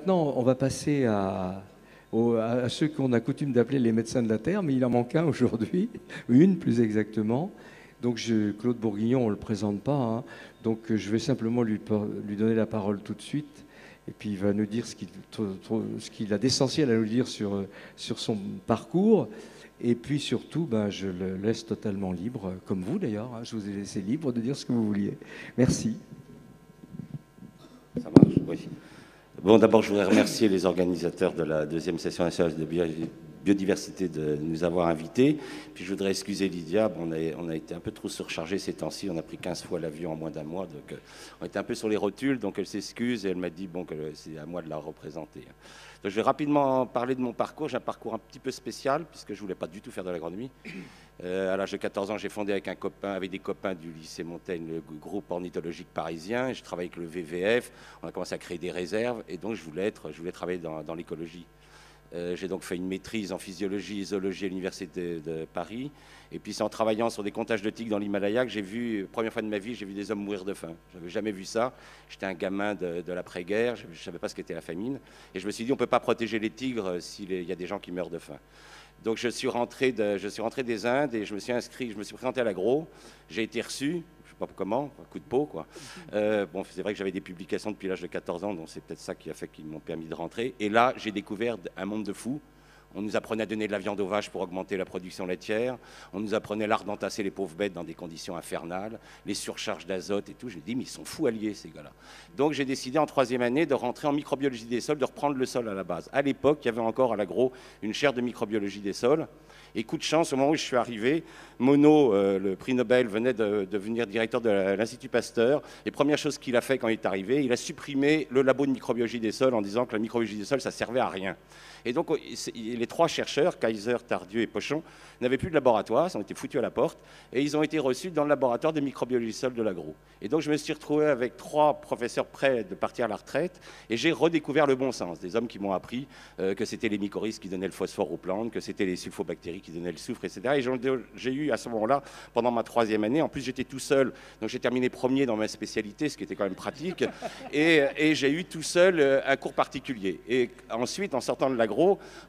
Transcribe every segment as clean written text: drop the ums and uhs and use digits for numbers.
maintenant, on va passer à ceux qu'on a coutume d'appeler les médecins de la Terre, mais il en manque un aujourd'hui, une plus exactement. Donc Claude Bourguignon, on ne le présente pas, hein. Donc je vais simplement lui donner la parole tout de suite. Et puis il va nous dire ce qu'il a d'essentiel à nous dire sur son parcours. Et puis surtout, ben, je le laisse totalement libre, comme vous d'ailleurs, hein. Je vous ai laissé libre de dire ce que vous vouliez. Merci. Ça marche, oui. Bon, d'abord, je voudrais remercier les organisateurs de la deuxième session nationale de biodiversité de nous avoir invités. Puis je voudrais excuser Lydia, on a été un peu trop surchargé ces temps-ci, on a pris 15 fois l'avion en moins d'un mois, donc on était un peu sur les rotules, donc elle s'excuse et elle m'a dit bon, que c'est à moi de la représenter. Donc je vais rapidement parler de mon parcours. J'ai un parcours un petit peu spécial, puisque je ne voulais pas du tout faire de l'agronomie. À l'âge de 14 ans, j'ai fondé avec des copains du lycée Montaigne, le groupe ornithologique parisien. Je travaillais avec le WWF, on a commencé à créer des réserves, et donc je voulais travailler dans l'écologie. J'ai donc fait une maîtrise en physiologie et zoologie à l'université de Paris. Et puis c'est en travaillant sur des comptages de tigres dans l'Himalaya que j'ai vu, première fois de ma vie, j'ai vu des hommes mourir de faim. Je n'avais jamais vu ça. J'étais un gamin de l'après-guerre, je ne savais pas ce qu'était la famine. Et je me suis dit, on ne peut pas protéger les tigres s'il y a des gens qui meurent de faim. Donc je suis rentré des Indes et je me suis présenté à l'agro. J'ai été reçu. Je ne sais pas comment, un coup de peau, quoi. Bon, c'est vrai que j'avais des publications depuis l'âge de 14 ans, donc c'est peut-être ça qui a fait qu'ils m'ont permis de rentrer. Et là, j'ai découvert un monde de fous. On nous apprenait à donner de la viande aux vaches pour augmenter la production laitière. On nous apprenait l'art d'entasser les pauvres bêtes dans des conditions infernales, les surcharges d'azote et tout. J'ai dit, mais ils sont fous alliés, ces gars-là. Donc j'ai décidé en troisième année de rentrer en microbiologie des sols, de reprendre le sol à la base. À l'époque, il y avait encore à l'agro une chaire de microbiologie des sols. Et coup de chance, au moment où je suis arrivé, Monod, le prix Nobel, venait de devenir directeur de l'Institut Pasteur. Et première chose qu'il a fait quand il est arrivé, il a supprimé le labo de microbiologie des sols en disant que la microbiologie des sols, ça servait à rien. Et donc, les trois chercheurs, Kaiser, Tardieu et Pochon, n'avaient plus de laboratoire, ils ont été foutus à la porte, et ils ont été reçus dans le laboratoire de microbiologie des sols de l'agro. Et donc, je me suis retrouvé avec trois professeurs prêts de partir à la retraite, et j'ai redécouvert le bon sens. Des hommes qui m'ont appris que c'était les mycorhizes qui donnaient le phosphore aux plantes, que c'était les sulfobactéries qui donnaient le soufre, etc. Et j'ai eu à ce moment-là, pendant ma troisième année, en plus j'étais tout seul, donc j'ai terminé premier dans ma spécialité, ce qui était quand même pratique, et j'ai eu tout seul un cours particulier. Et ensuite, en sortant de l'agro,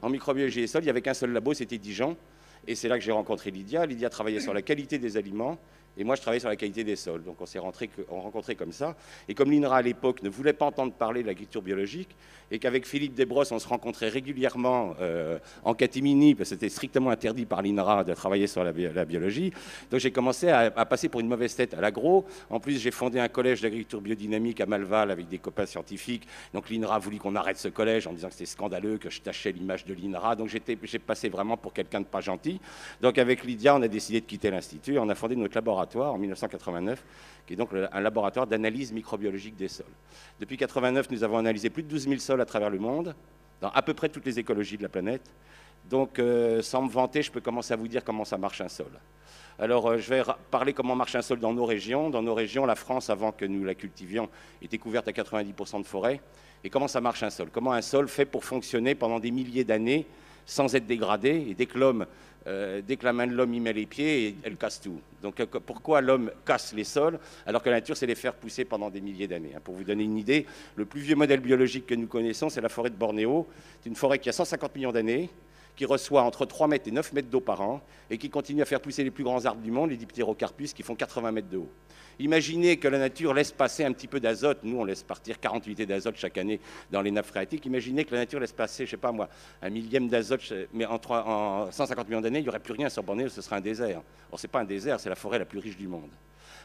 en microbiologie des sols, il n'y avait qu'un seul labo, c'était Dijon. Et c'est là que j'ai rencontré Lydia. Lydia travaillait sur la qualité des aliments. Et moi, je travaillais sur la qualité des sols. Donc, on s'est rencontrés comme ça. Et comme l'INRA, à l'époque, ne voulait pas entendre parler de l'agriculture biologique, et qu'avec Philippe Desbrosses, on se rencontrait régulièrement en catimini, parce que c'était strictement interdit par l'INRA de travailler sur la biologie. Donc, j'ai commencé à passer pour une mauvaise tête à l'agro. En plus, j'ai fondé un collège d'agriculture biodynamique à Malval avec des copains scientifiques. Donc, l'INRA a voulu qu'on arrête ce collège en disant que c'était scandaleux, que je tachais l'image de l'INRA. Donc, j'ai passé vraiment pour quelqu'un de pas gentil. Donc, avec Lydia, on a décidé de quitter l'Institut. On a fondé notre laboratoire en 1989, qui est donc un laboratoire d'analyse microbiologique des sols. Depuis 1989, nous avons analysé plus de 12 000 sols à travers le monde, dans à peu près toutes les écologies de la planète. Donc, sans me vanter, je peux commencer à vous dire comment ça marche un sol. Alors, je vais parler comment marche un sol dans nos régions. Dans nos régions, la France, avant que nous la cultivions, était couverte à 90% de forêt. Et comment ça marche un sol? Comment un sol fait pour fonctionner pendant des milliers d'années sans être dégradé? Et dès que la main de l'homme y met les pieds, elle casse tout. Donc pourquoi l'homme casse les sols alors que la nature sait les faire pousser pendant des milliers d'années? Pour vous donner une idée, le plus vieux modèle biologique que nous connaissons, c'est la forêt de Bornéo. C'est une forêt qui a 150 millions d'années, qui reçoit entre 3 mètres et 9 mètres d'eau par an et qui continue à faire pousser les plus grands arbres du monde, les diptérocarpus, qui font 80 mètres de haut. Imaginez que la nature laisse passer un petit peu d'azote. Nous, on laisse partir 40 unités d'azote chaque année dans les nappes phréatiques. Imaginez que la nature laisse passer, je ne sais pas moi, un millième d'azote, mais en 150 millions d'années, il n'y aurait plus rien sur Bornéo, ce serait un désert. Or, ce n'est pas un désert, c'est la forêt la plus riche du monde.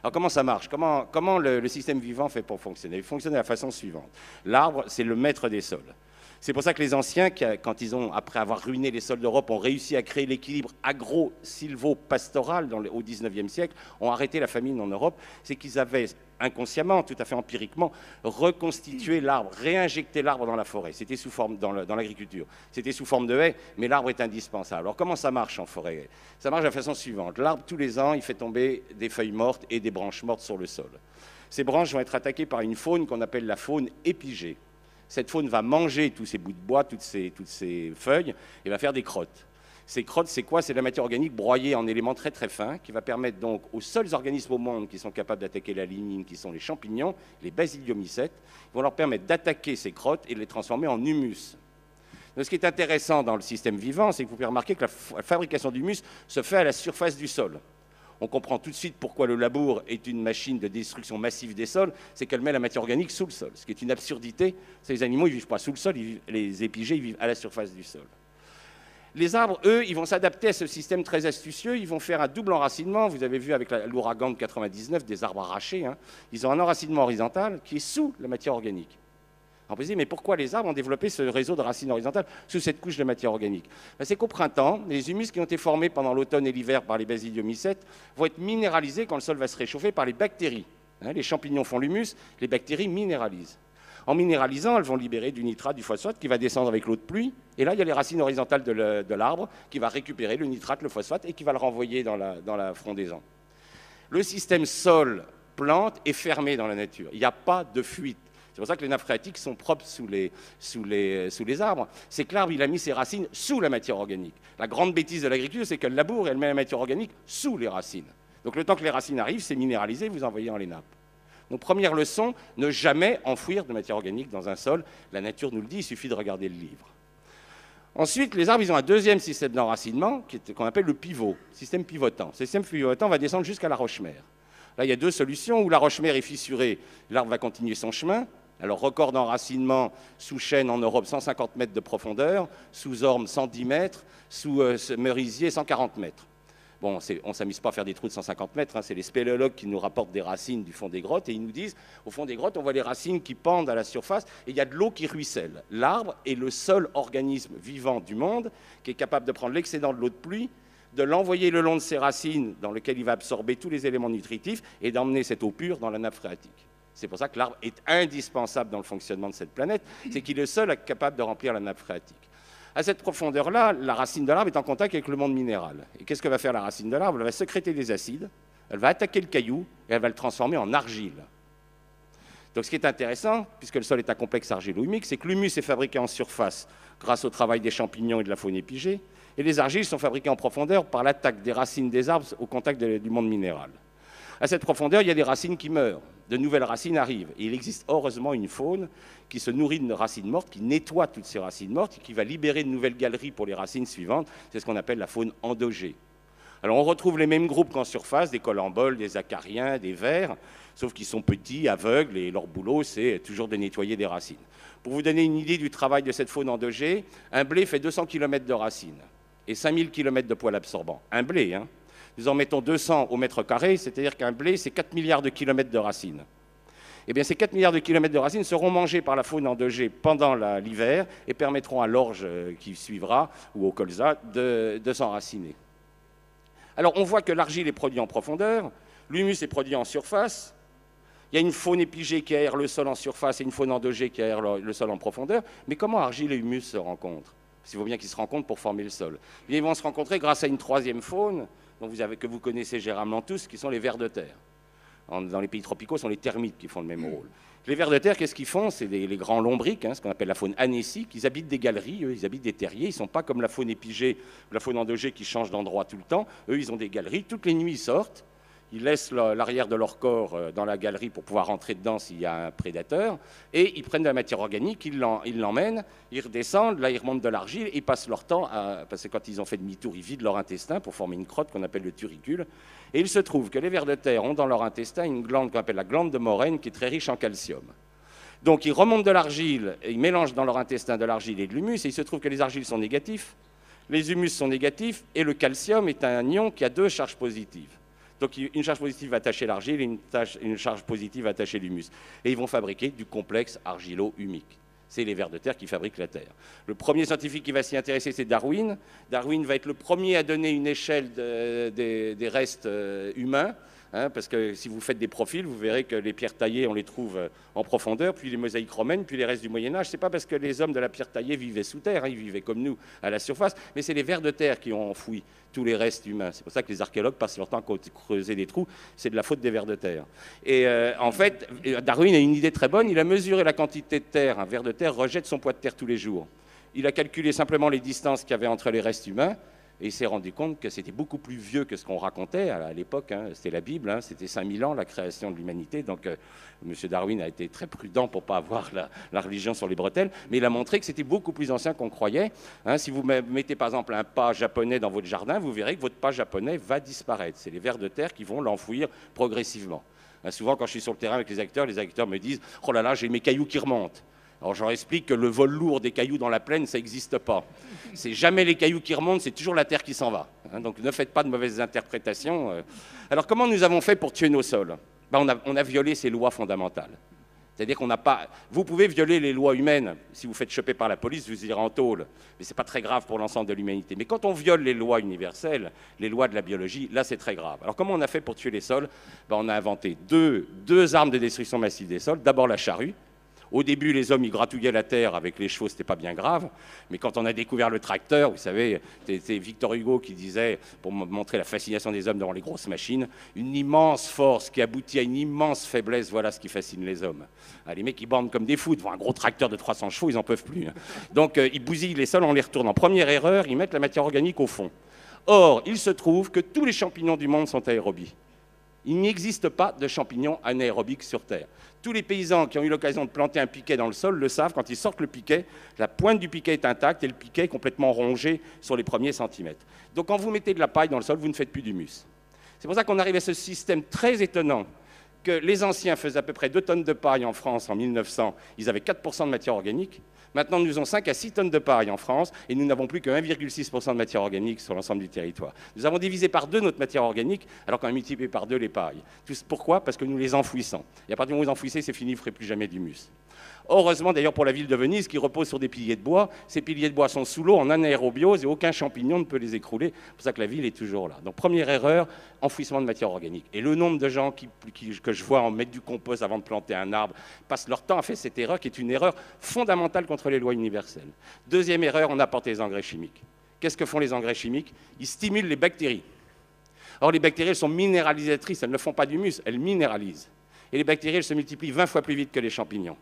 Alors, comment ça marche? Comment le système vivant fait pour fonctionner? Il fonctionne de la façon suivante. L'arbre, c'est le maître des sols. C'est pour ça que les anciens, quand ils ont, après avoir ruiné les sols d'Europe, ont réussi à créer l'équilibre agro-silvo-pastoral au XIXe siècle, ont arrêté la famine en Europe, c'est qu'ils avaient inconsciemment, tout à fait empiriquement, reconstitué l'arbre, réinjecté l'arbre dans la forêt. C'était sous forme, dans l'agriculture, c'était sous forme de haie, mais l'arbre est indispensable. Alors comment ça marche en forêt? Ça marche de la façon suivante. L'arbre, tous les ans, il fait tomber des feuilles mortes et des branches mortes sur le sol. Ces branches vont être attaquées par une faune qu'on appelle la faune épigée. Cette faune va manger tous ces bouts de bois, toutes ces feuilles, et va faire des crottes. Ces crottes, c'est quoi? C'est de la matière organique broyée en éléments très très fins qui va permettre donc aux seuls organismes au monde qui sont capables d'attaquer la lignine, qui sont les champignons, les basidiomycètes, vont leur permettre d'attaquer ces crottes et de les transformer en humus. Donc, ce qui est intéressant dans le système vivant, c'est que vous pouvez remarquer que la fabrication d'humus se fait à la surface du sol. On comprend tout de suite pourquoi le labour est une machine de destruction massive des sols, c'est qu'elle met la matière organique sous le sol, ce qui est une absurdité. Les animaux, ils ne vivent pas sous le sol, les épigées, ils vivent à la surface du sol. Les arbres, eux, ils vont s'adapter à ce système très astucieux, ils vont faire un double enracinement. Vous avez vu avec l'ouragan de 99 des arbres arrachés, hein. Ils ont un enracinement horizontal qui est sous la matière organique. Alors vous dites, mais pourquoi les arbres ont développé ce réseau de racines horizontales sous cette couche de matière organique? C'est qu'au printemps, les humus qui ont été formés pendant l'automne et l'hiver par les basidiomycètes vont être minéralisés quand le sol va se réchauffer par les bactéries. Les champignons font l'humus, les bactéries minéralisent. En minéralisant, elles vont libérer du nitrate, du phosphate qui va descendre avec l'eau de pluie. Et là, il y a les racines horizontales de l'arbre qui va récupérer le nitrate, le phosphate et qui va le renvoyer dans la frondaison. Le système sol-plante est fermé dans la nature. Il n'y a pas de fuite. C'est pour ça que les nappes phréatiques sont propres sous les arbres. C'est que l'arbre, il a mis ses racines sous la matière organique. La grande bêtise de l'agriculture, c'est qu'elle laboure et elle met la matière organique sous les racines. Donc le temps que les racines arrivent, c'est minéralisé, vous envoyez dans les nappes. Donc première leçon, ne jamais enfouir de matière organique dans un sol. La nature nous le dit, il suffit de regarder le livre. Ensuite, les arbres, ils ont un deuxième système d'enracinement qu'on appelle le pivot, système pivotant. Ce système pivotant va descendre jusqu'à la roche-mère. Là, il y a deux solutions. Où la roche-mère est fissurée, l'arbre va continuer son chemin. Alors, record d'enracinement sous chêne en Europe, 150 mètres de profondeur, sous orme, 110 mètres, sous merisier, 140 mètres. Bon, on ne s'amuse pas à faire des trous de 150 mètres, hein, c'est les spéléologues qui nous rapportent des racines du fond des grottes et ils nous disent, au fond des grottes, on voit les racines qui pendent à la surface et il y a de l'eau qui ruisselle. L'arbre est le seul organisme vivant du monde qui est capable de prendre l'excédent de l'eau de pluie, de l'envoyer le long de ses racines dans lequel il va absorber tous les éléments nutritifs et d'emmener cette eau pure dans la nappe phréatique. C'est pour ça que l'arbre est indispensable dans le fonctionnement de cette planète, c'est qu'il est le seul capable de remplir la nappe phréatique. À cette profondeur-là, la racine de l'arbre est en contact avec le monde minéral. Et qu'est-ce que va faire la racine de l'arbre? Elle va sécréter des acides, elle va attaquer le caillou et elle va le transformer en argile. Donc ce qui est intéressant, puisque le sol est un complexe argilo-humique, c'est que l'humus est fabriqué en surface grâce au travail des champignons et de la faune épigée, et les argiles sont fabriquées en profondeur par l'attaque des racines des arbres au contact du monde minéral. À cette profondeur, il y a des racines qui meurent, de nouvelles racines arrivent. Et il existe heureusement une faune qui se nourrit de racines mortes, qui nettoie toutes ces racines mortes et qui va libérer de nouvelles galeries pour les racines suivantes. C'est ce qu'on appelle la faune endogée. Alors on retrouve les mêmes groupes qu'en surface, des colamboles, des acariens, des vers, sauf qu'ils sont petits, aveugles, et leur boulot, c'est toujours de nettoyer des racines. Pour vous donner une idée du travail de cette faune endogée, un blé fait 200 km de racines et 5000 km de poils absorbants. Un blé, hein. Nous en mettons 200 au mètre carré, c'est-à-dire qu'un blé, c'est 4 milliards de kilomètres de racines. Eh bien, ces 4 milliards de kilomètres de racines seront mangés par la faune endogée pendant l'hiver et permettront à l'orge qui suivra, ou au colza, de s'enraciner. Alors, on voit que l'argile est produite en profondeur, l'humus est produit en surface, il y a une faune épigée qui aère le sol en surface et une faune endogée qui aère le sol en profondeur, mais comment argile et humus se rencontrent? Il faut bien qu'ils se rencontrent pour former le sol. Et ils vont se rencontrer grâce à une troisième faune, que vous connaissez généralement tous, qui sont les vers de terre. Dans les pays tropicaux, ce sont les termites qui font le même rôle. Les vers de terre, qu'est-ce qu'ils font? C'est les grands lombriques, hein, ce qu'on appelle la faune anécique. Ils habitent des galeries, eux, ils habitent des terriers. Ils ne sont pas comme la faune épigée, la faune endogée qui change d'endroit tout le temps. Eux, ils ont des galeries. Toutes les nuits, ils sortent. Ils laissent l'arrière de leur corps dans la galerie pour pouvoir rentrer dedans s'il y a un prédateur. Et ils prennent de la matière organique, ils l'emmènent, ils redescendent, là ils remontent de l'argile et ils passent leur temps parce que quand ils ont fait demi-tour, ils vident leur intestin pour former une crotte qu'on appelle le turicule. Et il se trouve que les vers de terre ont dans leur intestin une glande qu'on appelle la glande de Morène qui est très riche en calcium. Donc ils remontent de l'argile, ils mélangent dans leur intestin de l'argile et de l'humus et il se trouve que les argiles sont négatifs, les humus sont négatifs et le calcium est un ion qui a deux charges positives. Donc une charge positive va attacher l'argile et une charge positive va attacher l'humus. Et ils vont fabriquer du complexe argilo-humique. C'est les vers de terre qui fabriquent la terre. Le premier scientifique qui va s'y intéresser, c'est Darwin. Darwin va être le premier à donner une échelle des restes humains. Hein, parce que si vous faites des profils, vous verrez que les pierres taillées, on les trouve en profondeur, puis les mosaïques romaines, puis les restes du Moyen-Âge. Ce n'est pas parce que les hommes de la pierre taillée vivaient sous terre, hein, ils vivaient comme nous à la surface, mais c'est les vers de terre qui ont enfoui tous les restes humains. C'est pour ça que les archéologues passent leur temps à creuser des trous, c'est de la faute des vers de terre. Et en fait, Darwin a une idée très bonne, il a mesuré la quantité de terre. Un ver de terre rejette son poids de terre tous les jours. Il a calculé simplement les distances qu'il y avait entre les restes humains, Et il s'est rendu compte que c'était beaucoup plus vieux que ce qu'on racontait à l'époque. Hein, c'était la Bible, hein, c'était 5000 ans, la création de l'humanité. Donc, M. Darwin a été très prudent pour ne pas avoir la religion sur les bretelles. Mais il a montré que c'était beaucoup plus ancien qu'on croyait. Hein, si vous mettez par exemple un pas japonais dans votre jardin, vous verrez que votre pas japonais va disparaître. C'est les vers de terre qui vont l'enfouir progressivement. Hein, souvent, quand je suis sur le terrain avec les agriculteurs me disent « Oh là là, j'ai mes cailloux qui remontent ». Alors, je leur explique que le vol lourd des cailloux dans la plaine, ça n'existe pas. C'est jamais les cailloux qui remontent, c'est toujours la terre qui s'en va. Hein, donc, ne faites pas de mauvaises interprétations. Alors, comment nous avons fait pour tuer nos sols? On a violé ces lois fondamentales. C'est-à-dire qu'on n'a pas... Vous pouvez violer les lois humaines. Si vous faites choper par la police, vous irez en tôle. Mais ce n'est pas très grave pour l'ensemble de l'humanité. Mais quand on viole les lois universelles, les lois de la biologie, là, c'est très grave. Alors, comment on a fait pour tuer les sols? On a inventé deux armes de destruction massive des sols. D'abord, la charrue. Au début, les hommes, ils gratouillaient la terre avec les chevaux, c'était pas bien grave. Mais quand on a découvert le tracteur, vous savez, c'était Victor Hugo qui disait, pour montrer la fascination des hommes devant les grosses machines, une immense force qui aboutit à une immense faiblesse, voilà ce qui fascine les hommes. Ah, les mecs, ils bandent comme des fous devant un gros tracteur de 300 chevaux, ils n'en peuvent plus. Hein. Donc, ils bousillent les sols en les retournant. Première erreur, ils mettent la matière organique au fond. Or, il se trouve que tous les champignons du monde sont aérobies. Il n'existe pas de champignons anaérobiques sur Terre. Tous les paysans qui ont eu l'occasion de planter un piquet dans le sol le savent, quand ils sortent le piquet, la pointe du piquet est intacte et le piquet est complètement rongé sur les premiers centimètres. Donc quand vous mettez de la paille dans le sol, vous ne faites plus d'humus. C'est pour ça qu'on arrive à ce système très étonnant que les anciens faisaient à peu près 2 tonnes de paille en France en 1900, ils avaient 4% de matière organique. Maintenant, nous avons 5 à 6 tonnes de paille en France et nous n'avons plus que 1,6% de matière organique sur l'ensemble du territoire. Nous avons divisé par 2 notre matière organique alors qu'on a multiplié par 2 les pailles. Pourquoi? Parce que nous les enfouissons. Et à partir du moment où vous enfouissez, c'est fini, vous ne ferez plus jamais d'humus. Heureusement d'ailleurs pour la ville de Venise qui repose sur des piliers de bois, ces piliers de bois sont sous l'eau en anaérobiose et aucun champignon ne peut les écrouler. C'est pour ça que la ville est toujours là. Donc première erreur, enfouissement de matière organique. Et le nombre de gens que je vois en mettre du compost avant de planter un arbre passent leur temps à faire cette erreur qui est une erreur fondamentale contre les lois universelles. Deuxième erreur, on apporte les engrais chimiques. Qu'est-ce que font les engrais chimiques? Ils stimulent les bactéries. Or les bactéries elles sont minéralisatrices, elles ne font pas d'humus, elles minéralisent. Et les bactéries elles se multiplient 20 fois plus vite que les champignons.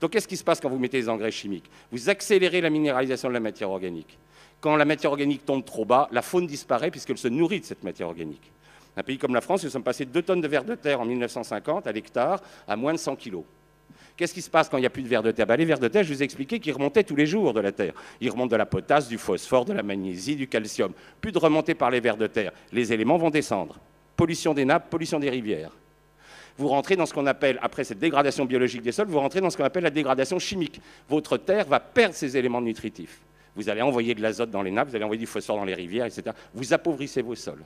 Donc, qu'est-ce qui se passe quand vous mettez des engrais chimiques? Vous accélérez la minéralisation de la matière organique. Quand la matière organique tombe trop bas, la faune disparaît puisqu'elle se nourrit de cette matière organique. Un pays comme la France, nous sommes passés de 2 tonnes de vers de terre en 1950 à l'hectare à moins de 100 kilos. Qu'est-ce qui se passe quand il n'y a plus de vers de terre? Les vers de terre, je vous ai expliqué qu'ils remontaient tous les jours de la terre. Ils remontent de la potasse, du phosphore, de la magnésie, du calcium. Plus de remontée par les vers de terre. Les éléments vont descendre. Pollution des nappes, pollution des rivières. Vous rentrez dans ce qu'on appelle, après cette dégradation biologique des sols, vous rentrez dans ce qu'on appelle la dégradation chimique. Votre terre va perdre ses éléments nutritifs. Vous allez envoyer de l'azote dans les nappes, vous allez envoyer du phosphore dans les rivières, etc. Vous appauvrissez vos sols.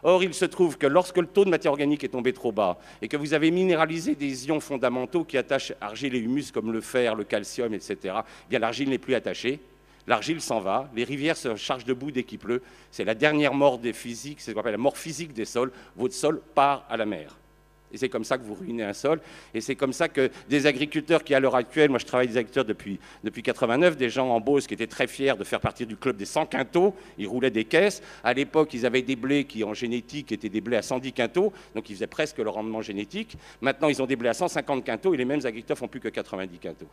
Or, il se trouve que lorsque le taux de matière organique est tombé trop bas et que vous avez minéralisé des ions fondamentaux qui attachent argile et humus comme le fer, le calcium, etc., eh bien l'argile n'est plus attachée. L'argile s'en va, les rivières se chargent de boue dès qu'il pleut. C'est la dernière mort des physiques, c'est ce qu'on appelle la mort physique des sols. Votre sol part à la mer. Et c'est comme ça que vous ruinez un sol. Et c'est comme ça que des agriculteurs qui, à l'heure actuelle, moi je travaille avec des agriculteurs depuis 89, des gens en Beauce qui étaient très fiers de faire partie du club des 100 quintaux, ils roulaient des caisses. À l'époque, ils avaient des blés qui, en génétique, étaient des blés à 110 quintaux, donc ils faisaient presque le rendement génétique. Maintenant, ils ont des blés à 150 quintaux et les mêmes agriculteurs font plus que 90 quintaux.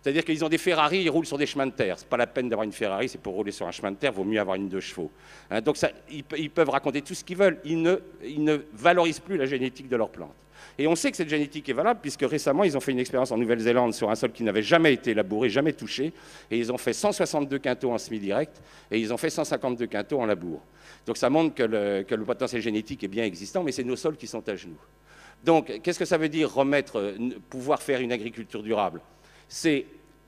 C'est-à-dire qu'ils ont des Ferrari, ils roulent sur des chemins de terre. Ce n'est pas la peine d'avoir une Ferrari, c'est pour rouler sur un chemin de terre, il vaut mieux avoir une 2 chevaux. Hein, donc ça, ils peuvent raconter tout ce qu'ils veulent, ils ne valorisent plus la génétique de leurs plantes. Et on sait que cette génétique est valable, puisque récemment, ils ont fait une expérience en Nouvelle-Zélande sur un sol qui n'avait jamais été labouré, jamais touché, et ils ont fait 162 quintaux en semi-direct, et ils ont fait 152 quintaux en labour. Donc ça montre que le potentiel génétique est bien existant, mais c'est nos sols qui sont à genoux. Donc, qu'est-ce que ça veut dire pouvoir faire une agriculture durable? C'est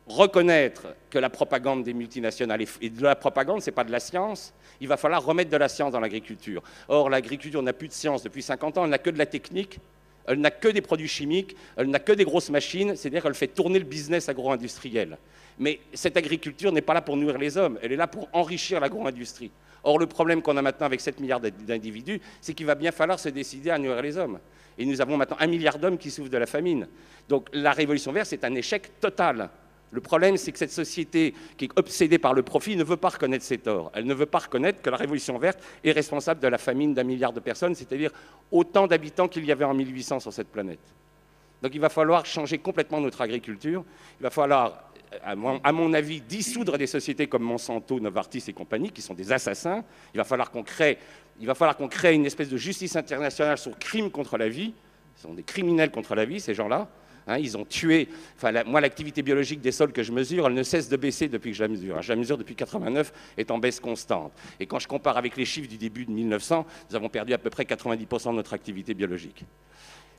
reconnaître que la propagande des multinationales, et de la propagande, ce n'est pas de la science, il va falloir remettre de la science dans l'agriculture. Or, l'agriculture n'a plus de science depuis 50 ans, elle n'a que de la technique, elle n'a que des produits chimiques, elle n'a que des grosses machines, c'est-à-dire qu'elle fait tourner le business agro-industriel. Mais cette agriculture n'est pas là pour nourrir les hommes, elle est là pour enrichir l'agro-industrie. Or, le problème qu'on a maintenant avec 7 milliards d'individus, c'est qu'il va bien falloir se décider à nourrir les hommes. Et nous avons maintenant 1 milliard d'hommes qui souffrent de la famine. Donc la révolution verte, c'est un échec total. Le problème, c'est que cette société qui est obsédée par le profit ne veut pas reconnaître ses torts. Elle ne veut pas reconnaître que la révolution verte est responsable de la famine d'1 milliard de personnes, c'est-à-dire autant d'habitants qu'il y avait en 1800 sur cette planète. Donc il va falloir changer complètement notre agriculture. Il va falloir à mon avis, dissoudre des sociétés comme Monsanto, Novartis et compagnie, qui sont des assassins. Il va falloir qu'on crée une espèce de justice internationale sur crime contre la vie. Ils sont des criminels contre la vie, ces gens-là. Hein, ils ont tué... moi, l'activité biologique des sols que je mesure, elle ne cesse de baisser depuis que je la mesure. Je la mesure depuis 89, est en baisse constante. Et quand je compare avec les chiffres du début de 1900, nous avons perdu à peu près 90% de notre activité biologique.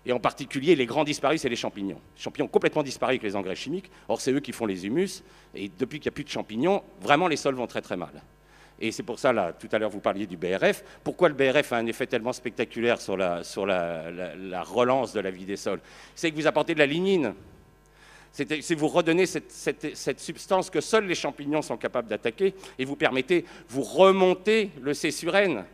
Et en particulier, les grands disparus, c'est les champignons. Les champignons ont complètement disparu avec les engrais chimiques. Or, c'est eux qui font les humus. Et depuis qu'il n'y a plus de champignons, vraiment, les sols vont très, très mal. Et c'est pour ça, là, tout à l'heure, vous parliez du BRF. Pourquoi le BRF a un effet tellement spectaculaire sur la relance de la vie des sols? C'est que vous apportez de la lignine. C'est vous redonnez cette substance que seuls les champignons sont capables d'attaquer et vous remontez le C sur N.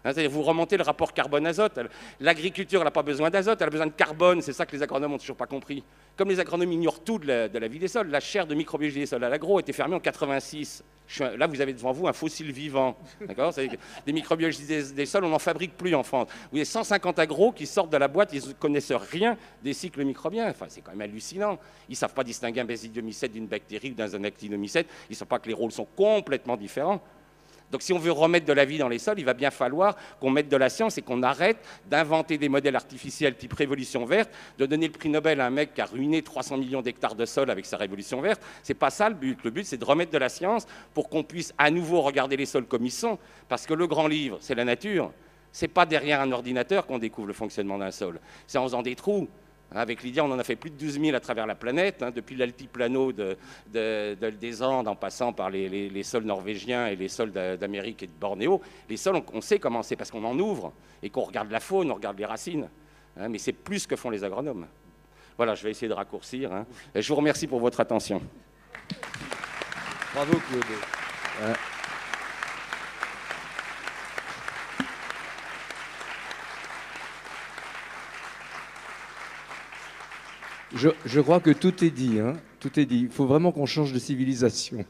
Hein, c'est-à-dire vous remontez le rapport carbone-azote. L'agriculture n'a pas besoin d'azote, elle a besoin de carbone. C'est ça que les agronomes n'ont toujours pas compris. Comme les agronomes ignorent tout de la vie des sols, la chaire de microbiologie des sols à l'agro a été fermée en 86. Là, vous avez devant vous un fossile vivant. Des microbiologistes des sols, on n'en fabrique plus en France. Vous avez 150 agros qui sortent de la boîte, ils ne connaissent rien des cycles microbiens. Enfin, c'est quand même hallucinant. Ils ne savent pas distinguer un basidiomycète d'une bactérie ou d'un actinomycète. Ils ne savent pas que les rôles sont complètement différents. Donc si on veut remettre de la vie dans les sols, il va bien falloir qu'on mette de la science et qu'on arrête d'inventer des modèles artificiels type révolution verte, de donner le prix Nobel à un mec qui a ruiné 300 millions d'hectares de sol avec sa révolution verte. C'est pas ça le but. Le but, c'est de remettre de la science pour qu'on puisse à nouveau regarder les sols comme ils sont. Parce que le grand livre, c'est la nature. C'est pas derrière un ordinateur qu'on découvre le fonctionnement d'un sol. C'est en faisant des trous. Avec Lydia, on en a fait plus de 12 000 à travers la planète, hein, depuis l'altiplano des Andes, en passant par les sols norvégiens et les sols d'Amérique et de Bornéo. Les sols, on sait comment c'est, parce qu'on en ouvre, et qu'on regarde la faune, on regarde les racines. Hein, mais c'est plus que font les agronomes. Voilà, je vais essayer de raccourcir. Hein. Et je vous remercie pour votre attention. Bravo, Claude. Je crois que tout est dit, hein. Tout est dit. Il faut vraiment qu'on change de civilisation.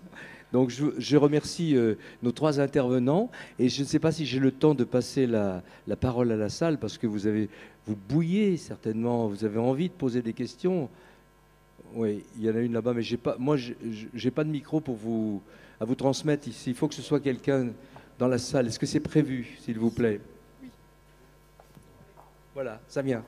Donc je remercie nos trois intervenants et je ne sais pas si j'ai le temps de passer la parole à la salle parce que vous bouillez certainement, vous avez envie de poser des questions. Oui, il y en a une là-bas, mais moi j'ai pas de micro à vous transmettre ici. Il faut que ce soit quelqu'un dans la salle. Est-ce que c'est prévu, s'il vous plaît? Oui. Voilà, ça vient.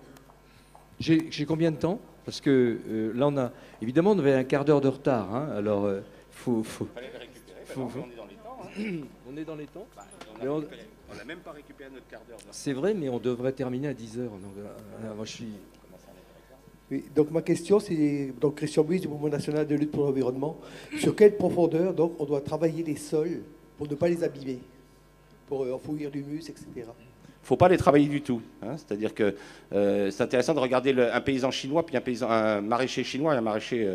J'ai combien de temps? Parce que là, évidemment, on avait un quart d'heure de retard. Hein, alors, faut fallait les récupérer. On est dans les temps. Hein. On est dans les temps. Bah, on n'a même pas récupéré notre quart d'heure. C'est vrai, mais on devrait terminer à 10h. Moi, je suis... Oui, donc ma question, c'est donc Christian Buis du Mouvement national de lutte pour l'environnement. Sur quelle profondeur donc on doit travailler les sols pour ne pas les abîmer, pour enfouir l'humus, etc. Il ne faut pas les travailler du tout. Hein. C'est-à-dire que c'est intéressant de regarder un paysan chinois, puis un maraîcher chinois et un maraîcher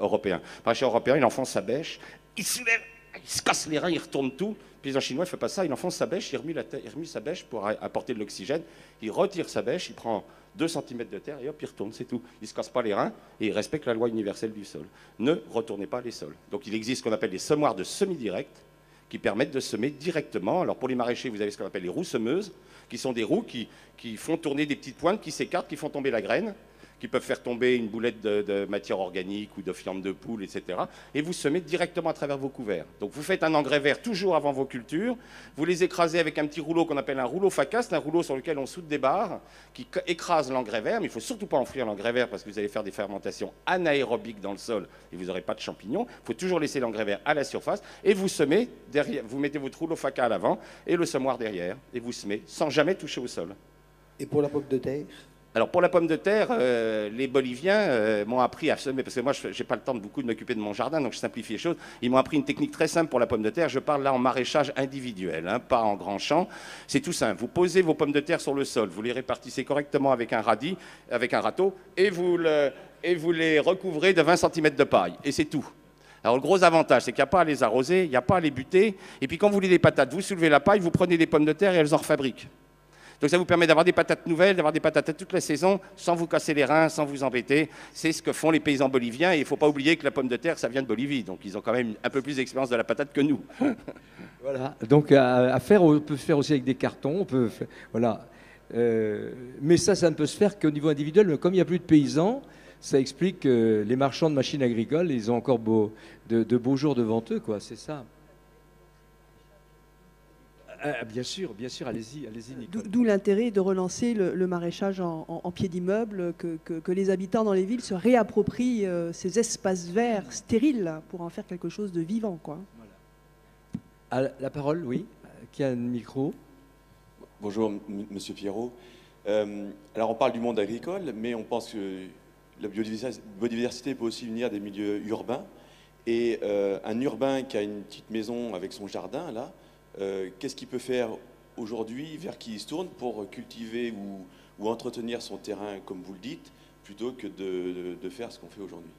européen. Le maraîcher européen, il enfonce sa bêche, il se lève, il se casse les reins, il retourne tout. Le paysan chinois, il ne fait pas ça, il enfonce sa bêche, il remue sa bêche pour apporter de l'oxygène, il retire sa bêche, il prend 2 cm de terre et hop, il retourne, c'est tout. Il ne se casse pas les reins et il respecte la loi universelle du sol. Ne retournez pas les sols. Donc il existe ce qu'on appelle des semoirs de semi-direct, qui permettent de semer directement. Alors pour les maraîchers, vous avez ce qu'on appelle les roues semeuses, qui sont des roues qui font tourner des petites pointes, qui s'écartent, qui font tomber la graine, qui peuvent faire tomber une boulette de matière organique ou de fiente de poule, etc. Et vous semez directement à travers vos couverts. Donc vous faites un engrais vert toujours avant vos cultures, vous les écrasez avec un petit rouleau qu'on appelle un rouleau facasse, un rouleau sur lequel on soude des barres, qui écrase l'engrais vert, mais il ne faut surtout pas enfouir l'engrais vert parce que vous allez faire des fermentations anaérobiques dans le sol et vous n'aurez pas de champignons. Il faut toujours laisser l'engrais vert à la surface et vous semez derrière, vous mettez votre rouleau faca à l'avant et le semoir derrière et vous semez sans jamais toucher au sol. Et pour la pomme de terre? Alors pour la pomme de terre, les Boliviens m'ont appris à semer, parce que moi je n'ai pas le temps de beaucoup de m'occuper de mon jardin, donc je simplifie les choses. Ils m'ont appris une technique très simple pour la pomme de terre. Je parle là en maraîchage individuel, hein, pas en grand champ. C'est tout simple. Vous posez vos pommes de terre sur le sol, vous les répartissez correctement avec un radis, avec un râteau, et vous les recouvrez de 20 cm de paille. Et c'est tout. Alors le gros avantage, c'est qu'il n'y a pas à les arroser, il n'y a pas à les buter. Et puis quand vous voulez des patates, vous soulevez la paille, vous prenez des pommes de terre et elles en refabriquent. Donc ça vous permet d'avoir des patates nouvelles, d'avoir des patates toute la saison, sans vous casser les reins, sans vous embêter. C'est ce que font les paysans boliviens. Et il ne faut pas oublier que la pomme de terre, ça vient de Bolivie. Donc ils ont quand même un peu plus d'expérience de la patate que nous. Voilà. Donc à faire, on peut faire aussi avec des cartons. On peut faire, voilà. Mais ça ne peut se faire qu'au niveau individuel. Mais comme il n'y a plus de paysans, ça explique que les marchands de machines agricoles, ils ont encore de beaux jours devant eux, quoi. C'est ça. Bien sûr, allez-y, Nicole. D'où l'intérêt de relancer le maraîchage en pied d'immeuble, que les habitants dans les villes se réapproprient ces espaces verts stériles pour en faire quelque chose de vivant, quoi. Voilà. La parole, oui. Qui a un micro? Bonjour, Monsieur Pierrot. Alors, on parle du monde agricole, mais on pense que la biodiversité peut aussi venir des milieux urbains. Et un urbain qui a une petite maison avec son jardin, là, qu'est-ce qu'il peut faire aujourd'hui, vers qui il se tourne pour cultiver ou entretenir son terrain, comme vous le dites, plutôt que de faire ce qu'on fait aujourd'hui?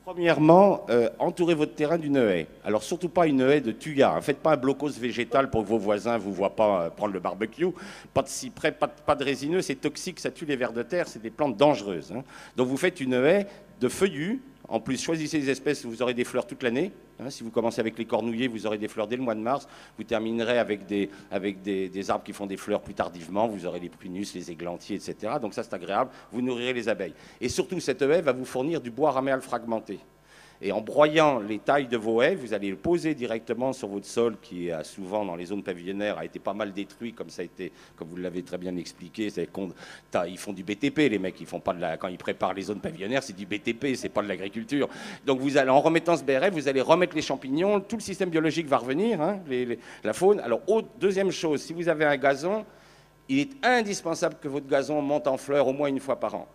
Premièrement, entourez votre terrain d'une haie. Alors surtout pas une haie de tuya. Faites pas un blocos végétal pour que vos voisins ne vous voient pas prendre le barbecue. Pas de cyprès, pas de résineux, c'est toxique, ça tue les vers de terre, c'est des plantes dangereuses. Hein. Donc vous faites une haie de feuillus. En plus, choisissez des espèces où vous aurez des fleurs toute l'année. Hein, si vous commencez avec les cornouillers, vous aurez des fleurs dès le mois de mars. Vous terminerez avec des arbres qui font des fleurs plus tardivement. Vous aurez les prunus, les églantiers, etc. Donc ça, c'est agréable. Vous nourrirez les abeilles. Et surtout, cette haie va vous fournir du bois raméal fragmenté. Et en broyant les tailles de vos haies, vous allez le poser directement sur votre sol qui, souvent, dans les zones pavillonnaires, a été pas mal détruit, comme ça a été, comme vous l'avez très bien expliqué. Ils font du BTP, les mecs. Ils font pas quand ils préparent les zones pavillonnaires, c'est du BTP, c'est pas de l'agriculture. Donc, vous allez, en remettant ce BRF, vous allez remettre les champignons, tout le système biologique va revenir, hein, la faune. Alors, deuxième chose, si vous avez un gazon, il est indispensable que votre gazon monte en fleurs au moins une fois par an.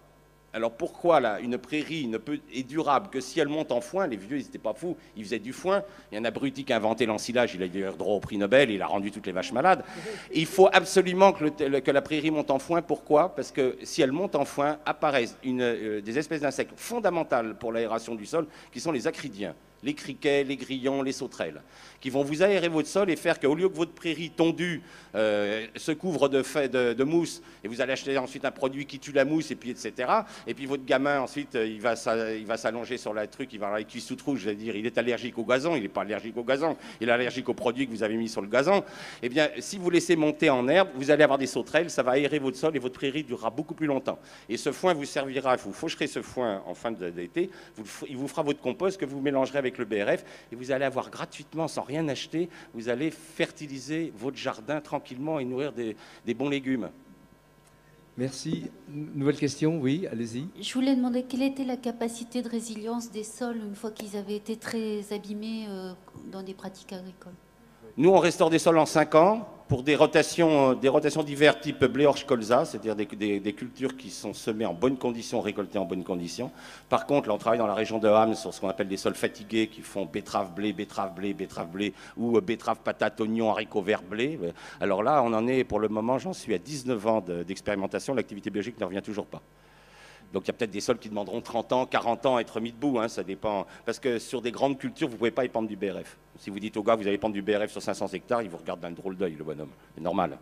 Alors pourquoi là, une prairie est durable que si elle monte en foin? Les vieux, ils n'étaient pas fous, ils faisaient du foin. Il y a un abruti qui a inventé l'ensilage, il a eu droit au prix Nobel, il a rendu toutes les vaches malades. Et il faut absolument que la prairie monte en foin. Pourquoi? Parce que si elle monte en foin, apparaissent des espèces d'insectes fondamentales pour l'aération du sol, qui sont les acridiens. Les criquets, les grillons, les sauterelles, qui vont vous aérer votre sol et faire qu'au lieu que votre prairie tondue se couvre de mousse, et vous allez acheter ensuite un produit qui tue la mousse, et puis etc. Et puis votre gamin, ensuite, il va s'allonger sur la truc, il va avoir les cuisses toutes rouges, je veux dire, il est allergique au gazon, il n'est pas allergique au gazon, il est allergique aux produits que vous avez mis sur le gazon. Eh bien, si vous laissez monter en herbe, vous allez avoir des sauterelles, ça va aérer votre sol et votre prairie durera beaucoup plus longtemps. Et ce foin vous servira, vous faucherez ce foin en fin d'été, il vous fera votre compost que vous mélangerez avec le BRF et vous allez avoir gratuitement, sans rien acheter, vous allez fertiliser votre jardin tranquillement et nourrir des bons légumes. Merci. Nouvelle question, oui, allez-y. Je voulais demander quelle était la capacité de résilience des sols une fois qu'ils avaient été très abîmés dans des pratiques agricoles. Nous, on restaure des sols en 5 ans pour des rotations d'hiver type blé orge colza, c'est-à-dire des cultures qui sont semées en bonnes conditions, récoltées en bonnes conditions. Par contre, là, on travaille dans la région de Ham sur ce qu'on appelle des sols fatigués qui font betterave-blé, betterave-blé ou betterave, patate, oignon, haricots verts, blé. Alors là, on en est, pour le moment, j'en suis à 19 ans d'expérimentation, l'activité biologique ne revient toujours pas. Donc il y a peut-être des sols qui demanderont 30 ans, 40 ans à être mis debout, hein, ça dépend. Parce que sur des grandes cultures, vous ne pouvez pas épandre du BRF. Si vous dites au gars, vous allez épandre du BRF sur 500 hectares, il vous regarde d'un drôle d'œil, le bonhomme. C'est normal.